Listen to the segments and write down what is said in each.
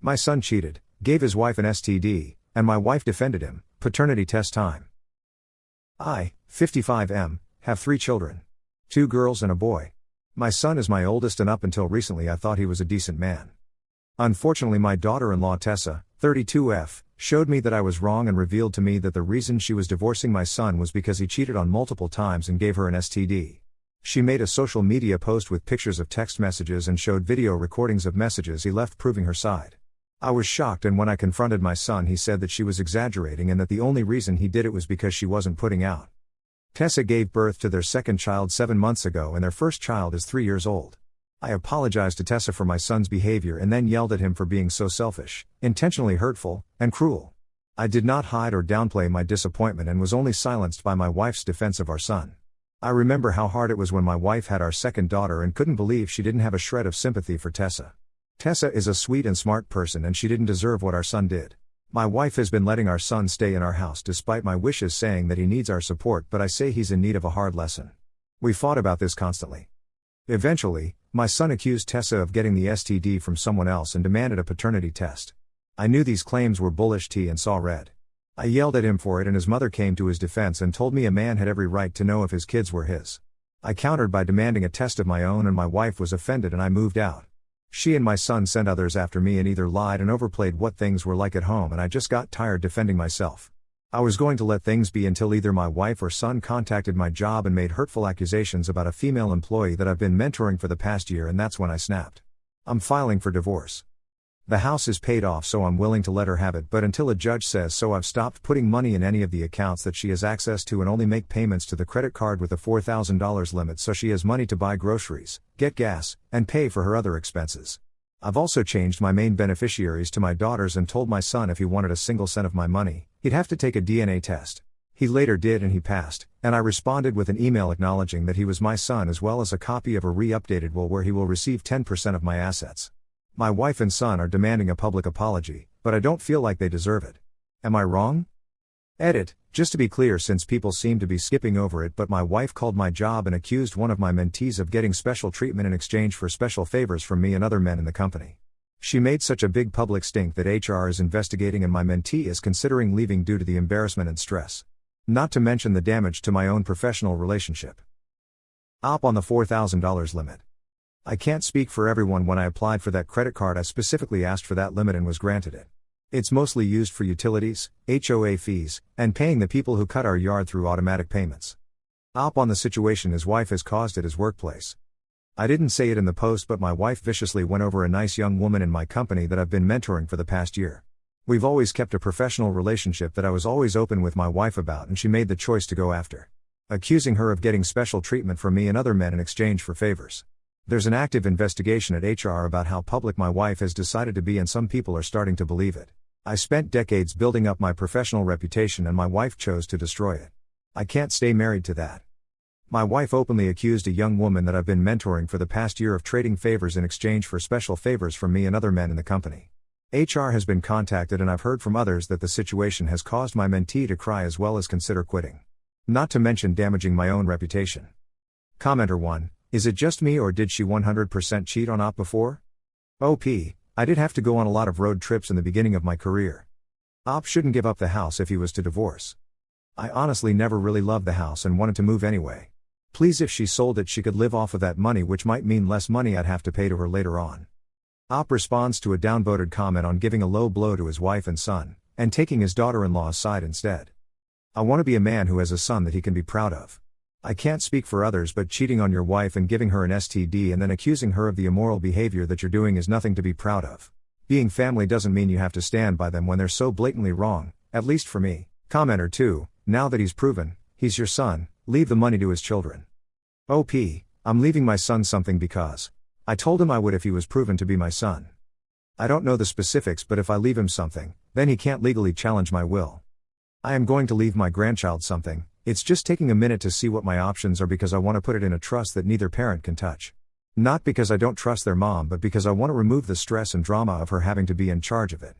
My son cheated, gave his wife an STD, and my wife defended him. Paternity test time. I, 55M, have 3 children. 2 girls and a boy. My son is my oldest, and up until recently I thought he was a decent man. Unfortunately, my daughter-in-law Tessa, 32F, showed me that I was wrong and revealed to me that the reason she was divorcing my son was because he cheated on multiple times and gave her an STD. She made a social media post with pictures of text messages and showed video recordings of messages he left proving her side. I was shocked, and when I confronted my son, he said that she was exaggerating and that the only reason he did it was because she wasn't putting out. Tessa gave birth to their second child 7 months ago, and their first child is 3 years old. I apologized to Tessa for my son's behavior and then yelled at him for being so selfish, intentionally hurtful, and cruel. I did not hide or downplay my disappointment and was only silenced by my wife's defense of our son. I remember how hard it was when my wife had our second daughter and couldn't believe she didn't have a shred of sympathy for Tessa. Tessa is a sweet and smart person, and she didn't deserve what our son did. My wife has been letting our son stay in our house despite my wishes, saying that he needs our support, but I say he's in need of a hard lesson. We fought about this constantly. Eventually, my son accused Tessa of getting the STD from someone else and demanded a paternity test. I knew these claims were bullish tea and saw red. I yelled at him for it, and his mother came to his defense and told me a man had every right to know if his kids were his. I countered by demanding a test of my own, and my wife was offended and I moved out. She and my son sent others after me and either lied and overplayed what things were like at home, and I just got tired defending myself. I was going to let things be until either my wife or son contacted my job and made hurtful accusations about a female employee that I've been mentoring for the past year, and that's when I snapped. I'm filing for divorce. The house is paid off, so I'm willing to let her have it, but until a judge says so, I've stopped putting money in any of the accounts that she has access to and only make payments to the credit card with a $4,000 limit so she has money to buy groceries, get gas, and pay for her other expenses. I've also changed my main beneficiaries to my daughters and told my son if he wanted a single cent of my money, he'd have to take a DNA test. He later did and he passed, and I responded with an email acknowledging that he was my son, as well as a copy of a re-updated will where he will receive 10% of my assets. My wife and son are demanding a public apology, but I don't feel like they deserve it. Am I wrong? Edit, just to be clear, since people seem to be skipping over it, but my wife called my job and accused one of my mentees of getting special treatment in exchange for special favors from me and other men in the company. She made such a big public stink that HR is investigating and my mentee is considering leaving due to the embarrassment and stress. Not to mention the damage to my own professional relationship. Op on the $4,000 limit. I can't speak for everyone. When I applied for that credit card, I specifically asked for that limit and was granted it. It's mostly used for utilities, HOA fees, and paying the people who cut our yard through automatic payments. Op on the situation his wife has caused at his workplace. I didn't say it in the post, but my wife viciously went over a nice young woman in my company that I've been mentoring for the past year. We've always kept a professional relationship that I was always open with my wife about, and she made the choice to go after, accusing her of getting special treatment from me and other men in exchange for favors. There's an active investigation at HR about how public my wife has decided to be, and some people are starting to believe it. I spent decades building up my professional reputation and my wife chose to destroy it. I can't stay married to that. My wife openly accused a young woman that I've been mentoring for the past year of trading favors in exchange for special favors from me and other men in the company. HR has been contacted, and I've heard from others that the situation has caused my mentee to cry as well as consider quitting. Not to mention damaging my own reputation. Commenter 1. Is it just me, or did she 100% cheat on Op before? OP, I did have to go on a lot of road trips in the beginning of my career. Op shouldn't give up the house if he was to divorce. I honestly never really loved the house and wanted to move anyway. Please, if she sold it, she could live off of that money, which might mean less money I'd have to pay to her later on. Op responds to a downvoted comment on giving a low blow to his wife and son, and taking his daughter-in-law's side instead. I want to be a man who has a son that he can be proud of. I can't speak for others, but cheating on your wife and giving her an STD and then accusing her of the immoral behavior that you're doing is nothing to be proud of. Being family doesn't mean you have to stand by them when they're so blatantly wrong, at least for me. Commenter 2, now that he's proven, he's your son, leave the money to his children. OP, I'm leaving my son something because I told him I would if he was proven to be my son. I don't know the specifics, but if I leave him something, then he can't legally challenge my will. I am going to leave my grandchild something. It's just taking a minute to see what my options are because I want to put it in a trust that neither parent can touch. Not because I don't trust their mom, but because I want to remove the stress and drama of her having to be in charge of it.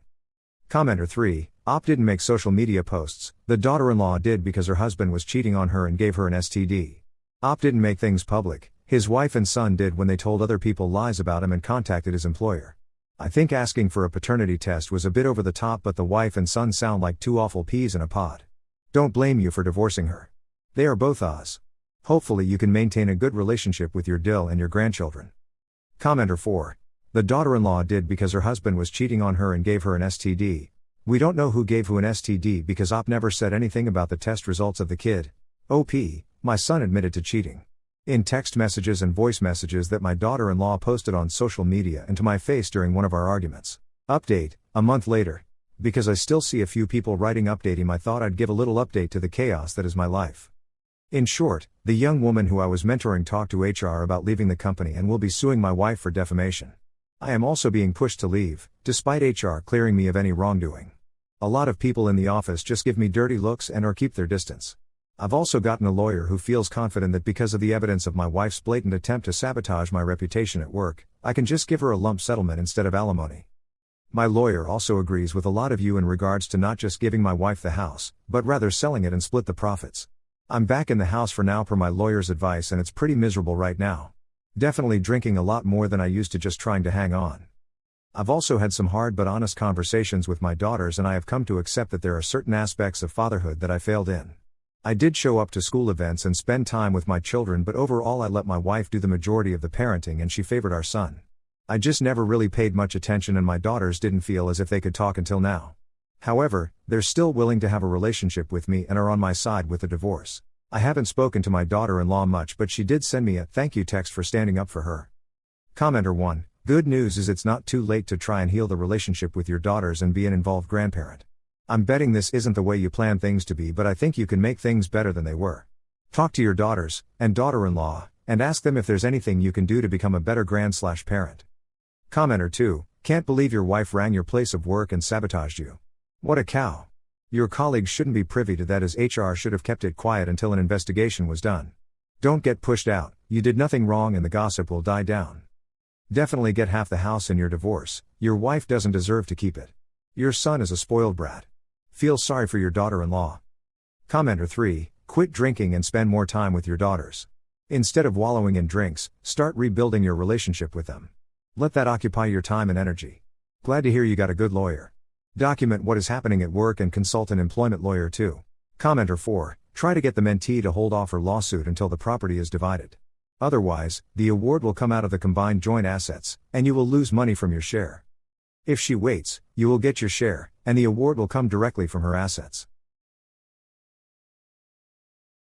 Commenter 3, Op didn't make social media posts, the daughter-in-law did because her husband was cheating on her and gave her an STD. Op didn't make things public, his wife and son did when they told other people lies about him and contacted his employer. I think asking for a paternity test was a bit over the top, but the wife and son sound like two awful peas in a pod. Don't blame you for divorcing her. They are both Oz. Hopefully you can maintain a good relationship with your dill and your grandchildren. Commenter 4. The daughter-in-law did because her husband was cheating on her and gave her an STD. We don't know who gave who an STD because OP never said anything about the test results of the kid. OP, my son admitted to cheating. In text messages and voice messages that my daughter-in-law posted on social media and to my face during one of our arguments. Update, a month later. Because I still see a few people writing updating, I thought I'd give a little update to the chaos that is my life. In short, the young woman who I was mentoring talked to HR about leaving the company and will be suing my wife for defamation. I am also being pushed to leave, despite HR clearing me of any wrongdoing. A lot of people in the office just give me dirty looks and or keep their distance. I've also gotten a lawyer who feels confident that because of the evidence of my wife's blatant attempt to sabotage my reputation at work, I can just give her a lump settlement instead of alimony. My lawyer also agrees with a lot of you in regards to not just giving my wife the house, but rather selling it and split the profits. I'm back in the house for now per my lawyer's advice, and it's pretty miserable right now. Definitely drinking a lot more than I used to, just trying to hang on. I've also had some hard but honest conversations with my daughters, and I have come to accept that there are certain aspects of fatherhood that I failed in. I did show up to school events and spend time with my children, but overall I let my wife do the majority of the parenting and she favored our son. I just never really paid much attention, and my daughters didn't feel as if they could talk until now. However, they're still willing to have a relationship with me and are on my side with the divorce. I haven't spoken to my daughter-in-law much, but she did send me a thank you text for standing up for her. Commenter 1. Good news is it's not too late to try and heal the relationship with your daughters and be an involved grandparent. I'm betting this isn't the way you plan things to be, but I think you can make things better than they were. Talk to your daughters and daughter-in-law and ask them if there's anything you can do to become a better grand/parent. Commenter 2. Can't believe your wife rang your place of work and sabotaged you. What a cow. Your colleagues shouldn't be privy to that, as HR should have kept it quiet until an investigation was done. Don't get pushed out, you did nothing wrong and the gossip will die down. Definitely get half the house in your divorce, your wife doesn't deserve to keep it. Your son is a spoiled brat. Feel sorry for your daughter-in-law. Commenter 3. Quit drinking and spend more time with your daughters. Instead of wallowing in drinks, start rebuilding your relationship with them. Let that occupy your time and energy. Glad to hear you got a good lawyer. Document what is happening at work and consult an employment lawyer too. Commenter 4. Try to get the mentee to hold off her lawsuit until the property is divided. Otherwise, the award will come out of the combined joint assets, and you will lose money from your share. If she waits, you will get your share, and the award will come directly from her assets.